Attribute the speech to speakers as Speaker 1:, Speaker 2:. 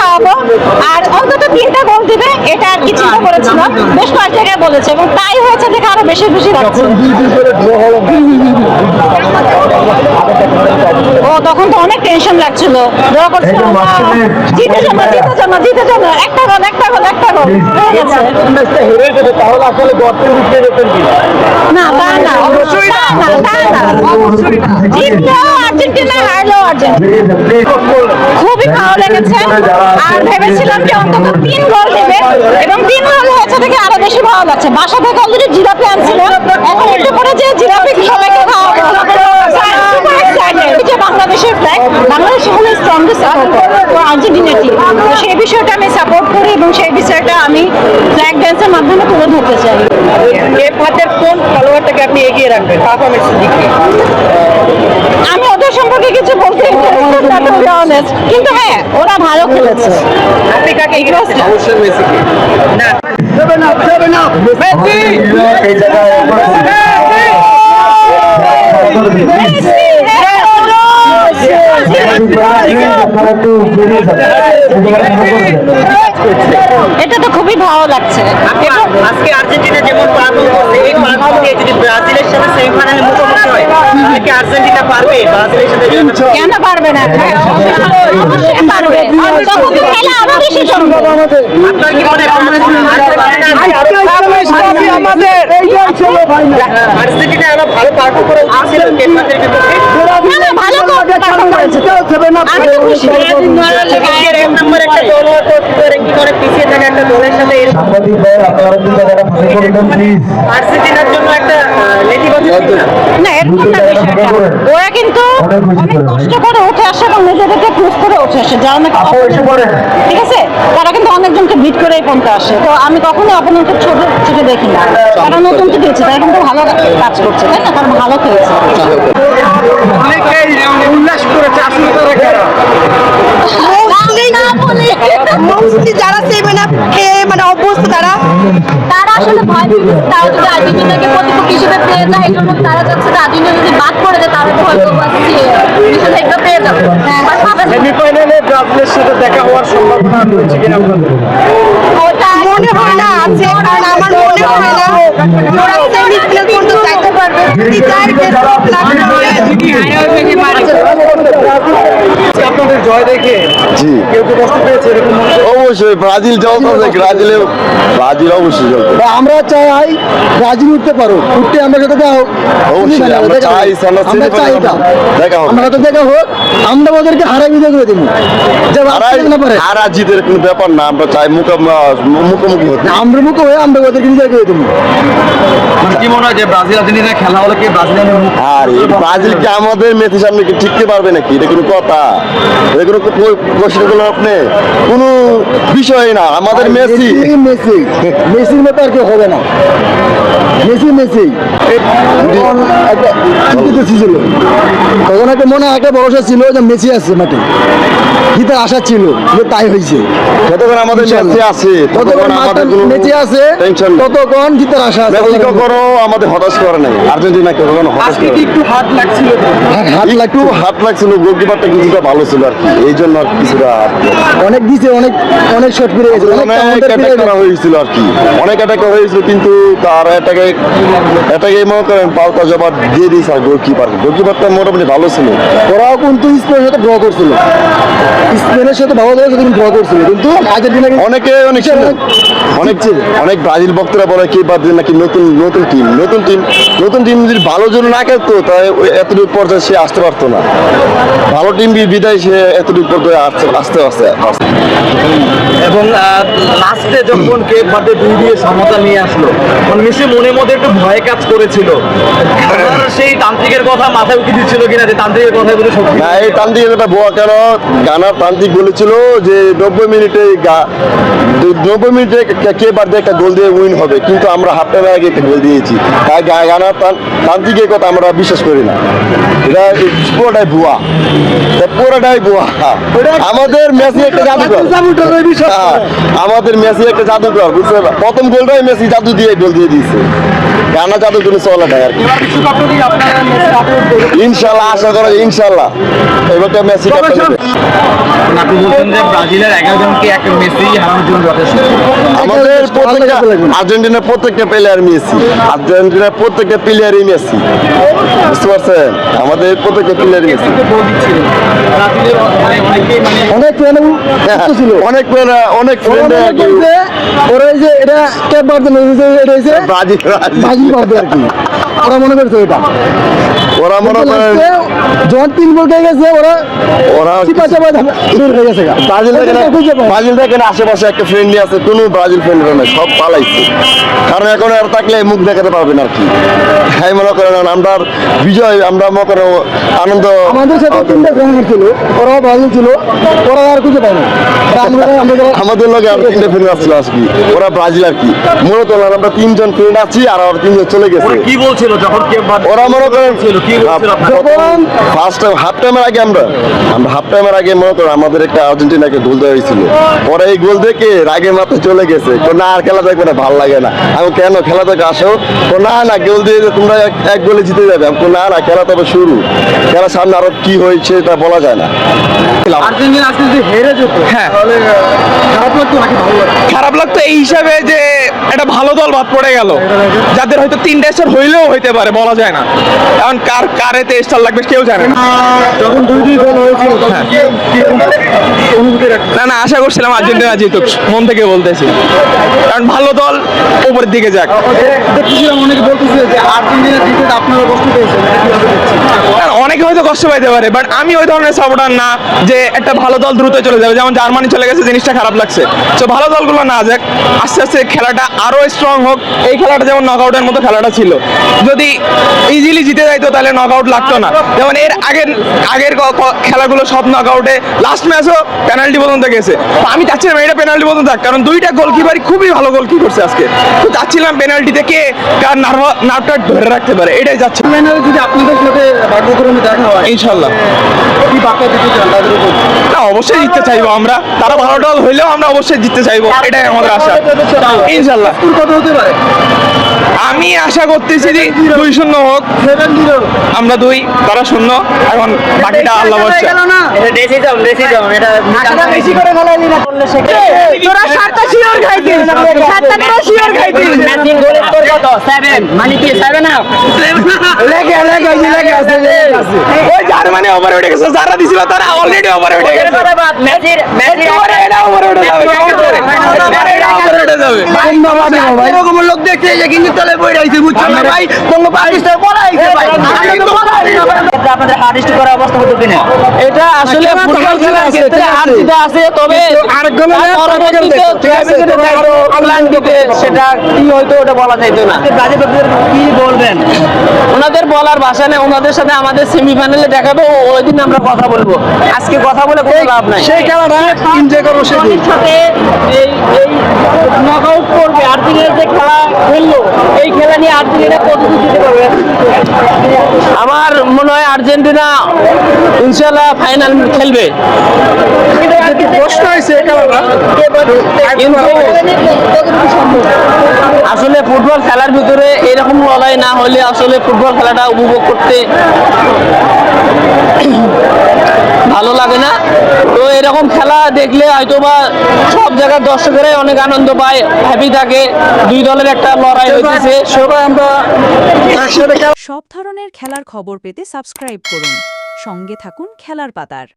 Speaker 1: খাওয়াবো আর অন্তত 3টা গোল দিবে, এটা আর কি চিন্তা করেছিলাম, বেশ কয়েক জায়গায় বলেছে এবং তাই হয়েছে দেখে আরো বেশি খুশি লাগছে। ও তখন তো অনেক টেনশন লাগছিল, ড্র করছিলাম, জিতে যাবো একটা গোল হয়ে গেছে। না অবশ্যই না, জিতলো আর্জেন্টিনা, হারলো আর্জেন্টিনা। খুবই ভালো লেগেছে আর ভেবেছিলাম যে অন্তত 3 গোল দেবে এবং 3 গোল হয়েছে থেকে আরো বেশি ভালো লাগছে। বাসা থেকে অলরেডি জিলাপি আনছিল, এখন একটু করে যে জিলাপি সবাইকে খাওয়াবো। বাংলাদেশের ফ্ল্যাগ, বাংলাদেশ হলো strongest supporter for Argentina team, তো সেই বিষয়টা আমি সাপোর্ট করি এবং সেই বিষয়টা আমি ফ্ল্যাগ ড্যান্সের মাধ্যমে তুলে ধরতে চাই।
Speaker 2: এর কোন খেলোয়াড়টাকে আপনি এগিয়ে রাখবেন পারফরমেন্সের দিক থেকে?
Speaker 1: আমি ওদের সম্পর্কে কিছু বলতে কিন্তু হ্যাঁ ওরা ভালো খেলেছে।
Speaker 2: আপনি কাকে এগিয়ে রাখছেন?
Speaker 3: অবশ্যই মেসিকে।
Speaker 2: না
Speaker 1: এটা তো খুবই ভালো লাগছে।
Speaker 2: আজকে আর্জেন্টিনা যেমন পারফর্ম করছে, এই পারফর্ম দিয়ে যদি ব্রাজিলের সাথে সেমিফাইনালে মুখোমুখি হয় তাহলে কি আর্জেন্টিনা পারবে ব্রাজিলের সাথে?
Speaker 1: কেন পারবে না? অবশ্যই পারবে, তখন খেলা আরো বেশি জমবে।
Speaker 2: আপনার কি মনে হয় আর্জেন্টিনা আরো ভালো পারফর্ম করে উচিত ছিল কেটমাতের বিপক্ষে?
Speaker 1: না ভালো পারফর্ম করেছে, আমি তো খুশি।
Speaker 2: এক নম্বর একটা দল কি করে পিছিয়ে থাকা একটা দলের সাথে আর্জেন্টিনার জন্য একটা নেতিবাচক
Speaker 1: না এরকম না বিষয়টা। ওরা কিন্তু অনেক কষ্ট করে উঠে আসে এবং নিজেদেরকে প্রুভ করে উঠে আসে, যারা নাকি ঠিক আছে, তারা কিন্তু অনেকজনকে বিট করেই পৌঁছে আসে। তো আমি কখনোই অপোনেন্টের ছোট চোখে দেখি না, তারা নতুন তো দিয়েছে, তারা কিন্তু ভালো কাজ করছে, তাই না, তারা ভালো খেলেছে।
Speaker 3: উল্লাস করেছে আসলে
Speaker 4: যারা মানে অভ্যস্ত তারা আসলে ভয় পেয়েছে, তারা যদি আর্জেন্টিনাকে প্রতিপক্ষ হিসেবে পেয়ে যায়, এই জন্য তারা যাচ্ছে যে আর্জেন্টিনা যদি বাদ পড়ে যায় তাহলে তো হয়তো নিষেধাজ্ঞা পেয়ে যাবে।
Speaker 3: সেমিফাইনালে ব্রাজিলের সাথে দেখা হওয়ার সম্ভাবনা রয়েছে কিনা আপনাদের?
Speaker 4: ওটা মনে হয় না আছে, কারণ আমার মনে হয় না ওরা সেমিফাইনাল পর্যন্ত যাইতে পারবে।
Speaker 3: আপনাদের জয় দেখে
Speaker 5: জি
Speaker 3: কেউ কি কষ্ট পেয়েছে এরকম?
Speaker 5: অবশ্যই ব্রাজিল ব্রাজিল অবশ্যই জলবে।
Speaker 6: আমরা চাই ব্রাজিল উঠতে পারো, উঠতে আমরা সাথে
Speaker 5: অবশ্যই আমরা চাই দেখা হোক,
Speaker 6: আমরা তো দেখা হোক, আমরা ওদেরকে হারাই বিদায় করে দিব।
Speaker 5: হারা জিতের কোনো ব্যাপার না, আমরা চাই মুখোমুখি হতে।
Speaker 6: আমরা মুখে হয়ে আমরা ওদেরকে বিদায় করে দেবো।
Speaker 3: মানে কি মনে হয় যে ব্রাজিল আর্জেন্টিনা খেলা হলে কি ব্রাজিলিয়ান?
Speaker 5: আর এই ব্রাজিল কি আমাদের মেসির সামনে কি টিকতে পারবে নাকি? এটা কোনো কথা? এটা কোনো প্রশ্ন করলেন আপনি? কোনো বিষয় না, আমাদের মেসি
Speaker 6: মেসির মতো আর কেউ হবে না। মেসি ছিল তখন একটা মনে একটা ভরসা ছিল যে মেসি আছে মাঠে, জিতার আশা ছিল, তাই হয়েছে।
Speaker 5: যতক্ষণ আমাদের মেসি আছে ততক্ষণ আমাদের কোনো
Speaker 6: মেসি আছে, ততক্ষণ জিতার আশা আছে।
Speaker 5: মেসি কখনো আমাদের হতাশ করে নাই, আর্জেন্টিনা কখনো হতাশ করে নাই।
Speaker 3: একটু হাত লাগছিল,
Speaker 5: হাত লাগছিল, গোলকিপারটা কিছুটা ভালো ছিল আর কি, এই জন্য আর কিছুটা
Speaker 6: অনেক দিছে, অনেক শট ফিরে গেছে,
Speaker 5: অনেক অ্যাটাক করা হয়েছিল আর কি, অনেক অ্যাটাক করা হয়েছিল, কিন্তু তার এটাকে মনে করেন পাল্টা জবাব দিয়ে দিয়েছে আর গোলকিপারটা মোটামুটি ভালো ছিল।
Speaker 6: ওরাও কিন্তু স্পেনের সাথে ড্র করছিল, স্পেনের সাথে ভালো ড্র করছিল, কিন্তু আর্জেন্টিনা
Speaker 5: অনেক ব্রাজিল ভক্তরা বলে কি বাদ নাকি নতুন টিম যদি ভালো জন্য না খেলতো তাহলে এতটুকু পর্যায়ে সে আসতে পারতো না। ভালো টিম বিদায় সে এতটুকু পর্যায়ে আসতে
Speaker 3: এবং লাস্টে যখন কেক বাদে 2 দিয়ে সমতা নিয়ে আসলো, মেসি মনের মধ্যে একটু ভয় কাজ করেছিল। সেই তান্ত্রিকের কথা মাথায় উঠে দিচ্ছিল কিনা যে তান্ত্রিকের কথা বলে সত্যি
Speaker 5: না, এই তান্ত্রিকের কথা বোয়া কেন? গানার তান্ত্রিক বলেছিল যে 90 মিনিটে কে বাদে একটা গোল দিয়ে উইন হবে, কিন্তু আমরা হাফ টাইমের আগে একটা গোল দিয়েছি। তাই গানার তান্ত্রিকের কথা আমরা বিশ্বাস করি না, এটা পুরোটাই ভুয়া। আমাদের মেসি একটা জাদুকর, বুঝতে প্রথম গোলটাই মেসি জাদু দিয়ে গোল দিয়ে দিয়েছে। গানা যাদের জন্য চলে না আর কি।
Speaker 3: এবার বিশ্বকাপটা দিয়ে আপনারা মেসি হাতে উঠবে।
Speaker 5: ইনশাল্লাহ আশা করো, ইনশাল্লাহ এবারটা মেসি কাপটা নেবে।
Speaker 3: আপনি বলছেন যে ব্রাজিলের 11 জনকে এক মেসি হারানোর জন্য যথেষ্ট।
Speaker 5: আমাদের প্রত্যেকটা আর্জেন্টিনার প্রত্যেকটা প্লেয়ার মেসি, আর্জেন্টিনার প্রত্যেকটা প্লেয়ারই মেসি, বুঝতে পারছেন? আমাদের প্রত্যেকটা প্লেয়ারই মেসি।
Speaker 3: কিন্তু গোল দিচ্ছিল ব্রাজিলের অনেকেই
Speaker 6: অনেক প্লেয়ার ছিল,
Speaker 5: অনেক প্লেয়ার, অনেক ফ্রেন্ড
Speaker 6: ওরা এই যে এটা ক্যাপ বার্দে এটা হয়েছে
Speaker 5: ব্রাজিল
Speaker 6: ব্রাজিল বার্দে আর কি, ওরা মনে করছে এটা
Speaker 5: ওরা মনে করেন
Speaker 6: যখন 3 গোল খেয়ে গেছে
Speaker 5: ওরা
Speaker 6: চিপা চাপা দূর হয়ে গেছে গা।
Speaker 5: ব্রাজিল থেকে
Speaker 6: ওদেরকে খুঁজে পায় না।
Speaker 5: ব্রাজিল থেকে আশেপাশে একটা ফ্রেন্ডলি আছে, কোনো ব্রাজিল ফ্রেন্ড নেই, সব পালাইছে। কারণ এখন আর থাকলে মুখ দেখাতে পারবেন আর কি। হ্যাঁ মনে করেন আমরা বিজয়, আমরা মনে করেন আনন্দ।
Speaker 6: আমাদের সাথে 3টা ফ্রেন্ড ছিল, ওরাও ব্রাজিল ছিল, ওরা আর খুঁজে পায় না। তা
Speaker 5: আমাদের লগে আর 3টা ফ্রেন্ড আসছিল আর কি, ওরা ব্রাজিল আর কি। মূলত আমরা 3 জন ফ্রেন্ড আছি আর 3 জন চলে গেছে।
Speaker 3: কি বলছিল যখন কে
Speaker 5: ওরা মনে করেন
Speaker 3: ছিল কি বলছিল
Speaker 6: যখন
Speaker 5: ফার্স্ট টাইম হাফ টাইমের আগে আমরা হাফ টাইমের আগে মনে করো আমাদের একটা আর্জেন্টিনাকে গোল দেওয়া হয়েছিল। পরে এই গোল দেখে রাগে মাথা চলে গেছে, না আর খেলা দেখবে না, ভালো লাগে না। আমি কেন খেলা দেখে আসো, না গোল দিয়ে তোমরা এক গোলে জিতে যাবে। আমি না খেলা তবে শুরু, খেলার সামনে আরো কি হয়েছে এটা বলা যায় না।
Speaker 3: আর্জেন্টিনা আজকে যদি হেরে যেত
Speaker 7: হ্যাঁ
Speaker 3: তাহলে খারাপ লাগতো নাকি ভালো লাগতো?
Speaker 7: খারাপ লাগতো এই হিসাবে যে একটা ভালো দল বাদ পড়ে গেল, যাদের হয়তো 3টা স্টার হইলেও হইতে পারে, বলা যায় না। এখন কারেতে স্টার লাগবে কেউ জানে না।
Speaker 3: যখন 2-2 গোল হয়েছিল তখন কি অনুভূতি রাখতেন?
Speaker 7: না আশা করছিলাম আর্জেন্টিনা জিতুক, মন থেকে বলতেছি, কারণ ভালো দল উপরের দিকে যাক।
Speaker 3: দেখছিলাম অনেকে বলতেছে যে আর্জেন্টিনা জিতে আপনারা কষ্ট পেয়েছেন, এটা কিভাবে দেখছেন?
Speaker 7: কারণ অনেকে হয়তো কষ্ট পাইতে পারে, বাট আমি ওই ধরনের সাপোর্টার না যে একটা ভালো দল দ্রুত চলে যাবে। যেমন জার্মানি চলে গেছে, জিনিসটা খারাপ লাগছে। তো ভালো দলগুলো না যাক, আস্তে আস্তে খেলাটা আরো স্ট্রং হোক। এই খেলাটা যেমন নকআউটের মতো খেলাটা ছিল, যদি ইজিলি জিতে যাইতো তাহলে নকআউট লাগতো না। যেমন এর আগের খেলাগুলো সব নকআউটে, লাস্ট ম্যাচও পেনাল্টি পর্যন্ত গেছে। তো আমি চাচ্ছিলাম এটা পেনাল্টি পর্যন্ত থাক, কারণ 2টা গোলকিপারই খুবই ভালো গোলকি করছে আজকে। তো চাচ্ছিলাম পেনাল্টিতে কে কার নার্ভটা ধরে রাখতে পারে, এটাই চাচ্ছি।
Speaker 3: ফাইনালে যদি আপনাদের সাথে ভাগ্যক্রমে দেখা হয়
Speaker 7: ইনশাল্লাহ
Speaker 3: কি বার্তা দিতে চান তাদের উপর?
Speaker 7: না, অবশ্যই জিততে চাইবো আমরা। তারা ভালো দল হইলেও আমরা অবশ্যই জিততে চাইবো, এটাই আমাদের আশা। ইনশাল্লাহ
Speaker 3: স্কোর কত হতে পারে?
Speaker 7: আমি আশা করতেছি যে 2-0 হোক,
Speaker 3: 7-0
Speaker 7: আমরা 2 তারা 0। এখন বাকিটা আল্লাহ ভরসা।
Speaker 2: এটা ডিসিশন এটা
Speaker 3: বেশি করে ফেলাইলি না
Speaker 2: বললে সে
Speaker 1: তোরা 7টা শিওর খাইতিস, 7টা তোরা শিওর খাইতিস।
Speaker 2: ম্যাচিং গোলের স্কোর কত? 7 মানে কি 7 আপ?
Speaker 7: লেগে আছে। ওই জার্মানি ওভারে উঠে গেছে, যারা দিছিল তারা অলরেডি ওভারে উঠে গেছে।
Speaker 2: মেসির
Speaker 7: এটা ওভারে উঠে যাবে, এটা ওভারে উঠে যাবে।
Speaker 3: এরকম লোক দেখতে যে কিন্তু তলে বই রইছে বুঝছো না ভাই, কোন পাকিস্তান পড়াইছে ভাই।
Speaker 2: আপনাদের হার্ডেস্ট করা অবস্থা হতো কিনা?
Speaker 1: এটা আসলে ফুটবল খেলার ক্ষেত্রে আর যেটা আছে, তবে অনলাইন দিতে সেটা কি হয়তো ওটা বলা যাইতো না।
Speaker 2: ব্রাজিলের কি বলবেন?
Speaker 1: ওনাদের বলার ভাষা নেই, ওনাদের সাথে আমাদের সেমিফাইনালে দেখাবো, ওই দিন আমরা কথা বলবো। আজকে কথা বলে কোনো লাভ নাই।
Speaker 6: সেই খেলাটা এনজয় করবো সেদিন।
Speaker 1: সাথে এই নকআউট করবে আর্জেন্টিনার যে খেলা খেললো, এই খেলা নিয়ে আর্জেন্টিনা কতটুকু দিতে পারবে? আমার মনে হয় আর্জেন্টিনা ইনশাআল্লাহ ফাইনাল খেলবে।
Speaker 6: কষ্ট হয়েছে এই খেলাটা,
Speaker 1: কিন্তু আসলে ফুটবল খেলার ভিতরে এরকম লড়াই না হলে আসলে ফুটবল খেলাটা উপভোগ করতে ভালো লাগে না। তো এরকম খেলা দেখলে হয়তোবা সব জায়গার দর্শকেরাই অনেক আনন্দ পায়, হ্যাপি থাকে। 2 দলের একটা লড়াই হইতেছে,
Speaker 6: সবাই আমরা একসাথে
Speaker 8: সব ধরনের খেলার খবর পেতে সাবস্ক্রাইব করুন। সঙ্গে থাকুন খেলার পাতার।